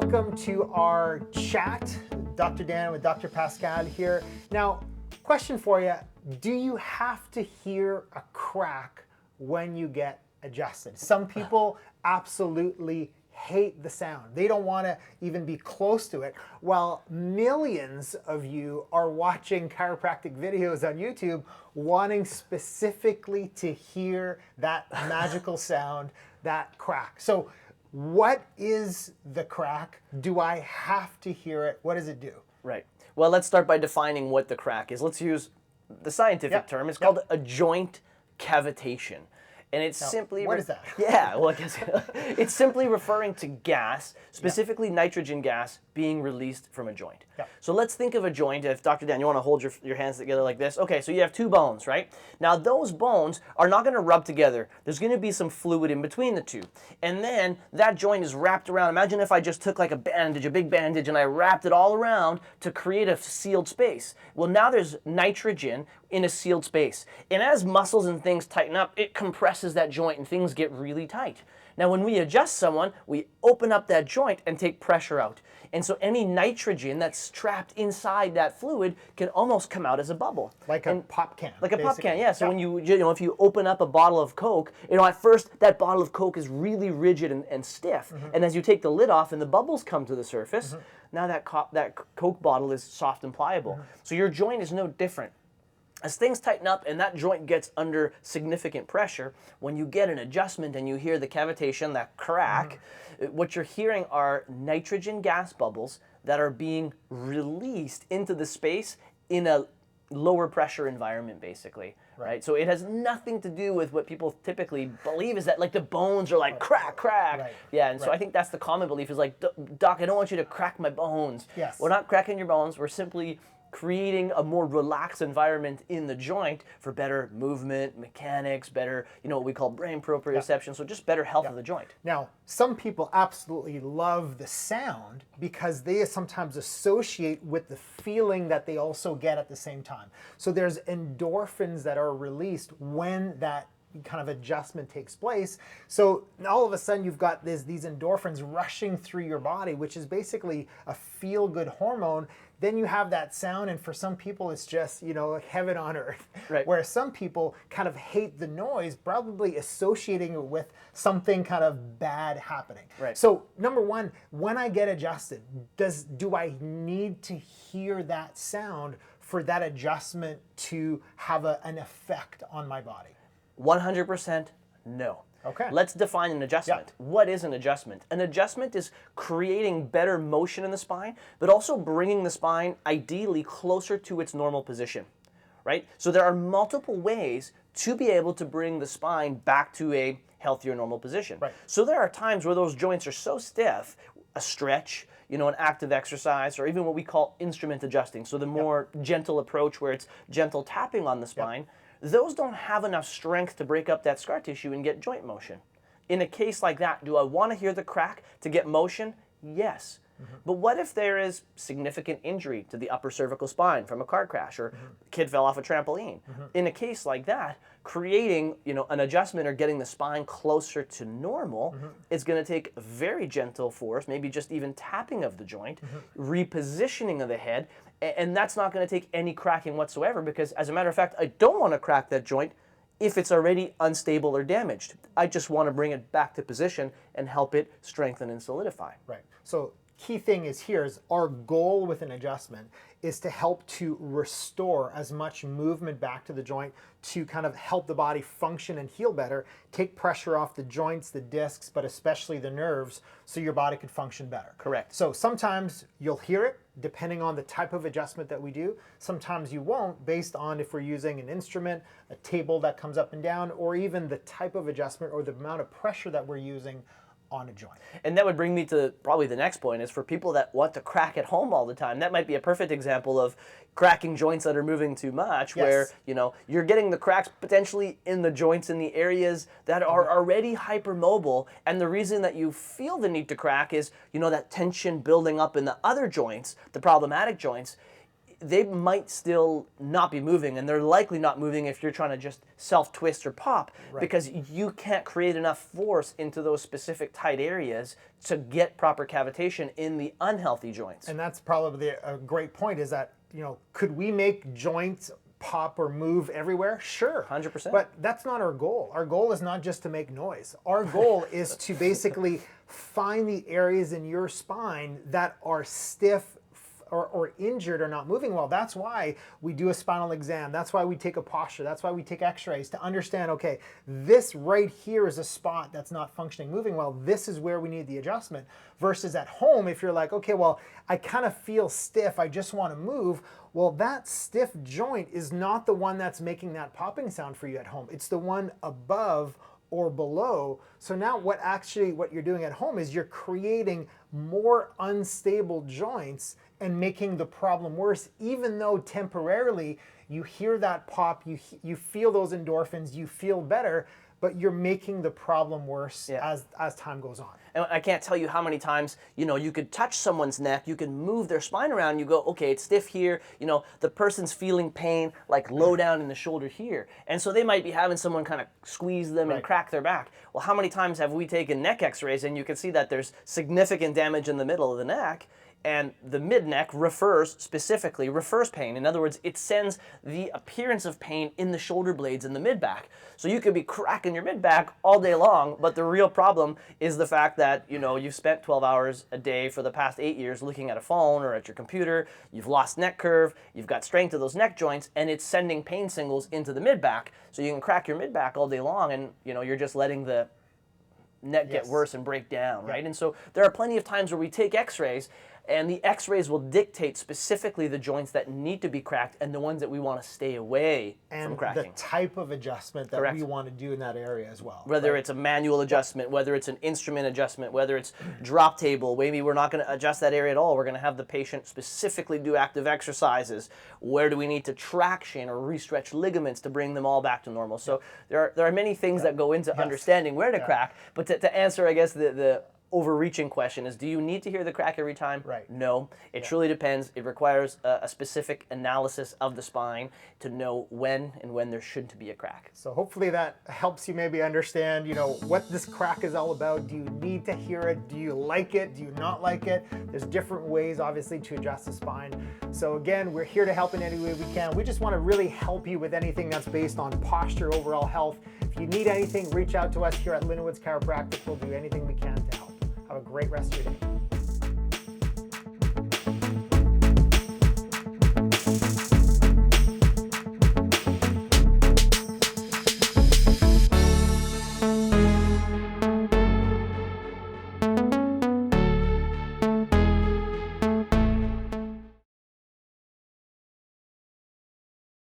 welcome to our chat. Dr. Dan with Dr. Pascal here. Now, question for you. Do you have to hear a crack when you get adjusted? Some people absolutely hate the sound. They don't want to even be close to it. While millions of you are watching chiropractic videos on YouTube wanting specifically to hear that magical sound, that crack. So what is the crack? Do I have to hear it? What does it do? Right. Well, let's start by defining what the crack is. Let's use the scientific term. It's called a joint cavitation. And it's simply... What is that? Yeah, well, I guess it's simply referring to gas, specifically nitrogen gas, being released from a joint. Yeah. So let's think of a joint. If Dr. Dan, you want to hold your hands together like this. Okay, so you have two bones, right? Now those bones are not going to rub together. There's going to be some fluid in between the two. And then that joint is wrapped around. Imagine if I just took like a bandage, a big bandage, and I wrapped it all around to create a sealed space. Well, now there's nitrogen in a sealed space. And as muscles and things tighten up, it compresses that joint and things get really tight. Now when we adjust someone, we open up that joint and take pressure out. And so any nitrogen that's trapped inside that fluid can almost come out as a bubble. Like a pop can. Like a pop can, yeah. So when if you open up a bottle of Coke, at first that bottle of Coke is really rigid and stiff. And as you take the lid off and the bubbles come to the surface, now that Coke bottle is soft and pliable. So your joint is no different. As things tighten up and that joint gets under significant pressure, when you get an adjustment and you hear the cavitation, that crack, what you're hearing are nitrogen gas bubbles that are being released into the space in a lower pressure environment, basically. Right? So it has nothing to do with what people typically believe is that like the bones are like crack. Right. Yeah, and so I think that's the common belief is like, Doc, I don't want you to crack my bones. Yes. We're not cracking your bones. We're simply creating a more relaxed environment in the joint for better movement, mechanics, better, what we call brain proprioception, so just better health of the joint. Now, some people absolutely love the sound because they sometimes associate with the feeling that they also get at the same time. So there's endorphins that are released when that kind of adjustment takes place. So all of a sudden you've got these endorphins rushing through your body, which is basically a feel-good hormone. Then you have that sound, and for some people it's just, heaven on earth. Right. Whereas some people kind of hate the noise, probably associating it with something kind of bad happening. Right. So number one, when I get adjusted, do I need to hear that sound for that adjustment to have an effect on my body? 100% no. Okay. Let's define an adjustment. Yeah. What is an adjustment? An adjustment is creating better motion in the spine, but also bringing the spine ideally closer to its normal position, right? So there are multiple ways to be able to bring the spine back to a healthier normal position. Right. So there are times where those joints are so stiff, a stretch, an active exercise, or even what we call instrument adjusting. So the more gentle approach where it's gentle tapping on the spine, those don't have enough strength to break up that scar tissue and get joint motion. In a case like that, do I want to hear the crack to get motion? Yes. But what if there is significant injury to the upper cervical spine from a car crash or kid fell off a trampoline? In a case like that, creating an adjustment or getting the spine closer to normal is going to take very gentle force, maybe just even tapping of the joint, repositioning of the head, and that's not going to take any cracking whatsoever because, as a matter of fact, I don't want to crack that joint if it's already unstable or damaged. I just want to bring it back to position and help it strengthen and solidify. Right. So key thing is our goal with an adjustment is to help to restore as much movement back to the joint to kind of help the body function and heal better, take pressure off the joints, the discs, but especially the nerves so your body could function better. Correct. So sometimes you'll hear it depending on the type of adjustment that we do. Sometimes you won't based on if we're using an instrument, a table that comes up and down, or even the type of adjustment or the amount of pressure that we're using on a joint. And that would bring me to probably the next point is for people that want to crack at home all the time. That might be a perfect example of cracking joints that are moving too much where, you're getting the cracks potentially in the joints in the areas that are already hypermobile. And the reason that you feel the need to crack is, that tension building up in the other joints, the problematic joints. they might still not be moving, and they're likely not moving if you're trying to just self-twist or pop, because you can't create enough force into those specific tight areas to get proper cavitation in the unhealthy joints. And that's probably a great point, is that, could we make joints pop or move everywhere? Sure. 100%. But that's not our goal. Our goal is not just to make noise. Our goal is to basically find the areas in your spine that are stiff or injured or not moving well. That's why we do a spinal exam. That's why we take a posture. That's why we take x-rays to understand, okay, this right here is a spot that's not functioning, moving well. This is where we need the adjustment. Versus at home, if you're like, okay, well, I kind of feel stiff, I just want to move. Well, that stiff joint is not the one that's making that popping sound for you at home. It's the one above or below. So now what you're doing at home is you're creating more unstable joints and making the problem worse, even though temporarily you hear that pop, you feel those endorphins, you feel better, but you're making the problem worse as time goes on. And I can't tell you how many times, you could touch someone's neck, you can move their spine around, you go, okay, it's stiff here, the person's feeling pain like low down in the shoulder here. And so they might be having someone kind of squeeze them and crack their back. Well, how many times have we taken neck x-rays and you can see that there's significant damage in the middle of the neck, and the mid-neck specifically refers pain. In other words, it sends the appearance of pain in the shoulder blades and the mid-back. So you could be cracking your mid-back all day long, but the real problem is the fact that, you've spent 12 hours a day for the past 8 years looking at a phone or at your computer, you've lost neck curve, you've got strength of those neck joints, and it's sending pain signals into the mid-back. So you can crack your mid-back all day long, and, you're just letting the neck get worse and break down, right? And so there are plenty of times where we take x-rays, and the x-rays will dictate specifically the joints that need to be cracked and the ones that we want to stay away from cracking. And the type of adjustment that we want to do in that area as well. Whether it's a manual adjustment, whether it's an instrument adjustment, whether it's drop table, maybe we're not going to adjust that area at all. We're going to have the patient specifically do active exercises. Where do we need to traction or re-stretch ligaments to bring them all back to normal? So there are many things that go into understanding where to crack. But to answer, I guess, the overreaching question is, do you need to hear the crack every time? Right. No. It truly depends. It requires a specific analysis of the spine to know when there should be a crack. So hopefully that helps you maybe understand, what this crack is all about. Do you need to hear it? Do you like it? Do you not like it? There's different ways, obviously, to adjust the spine. So again, we're here to help in any way we can. We just want to really help you with anything that's based on posture, overall health. If you need anything, reach out to us here at Lindenwood's Chiropractic. We'll do anything we can to help. Have a great rest of your day.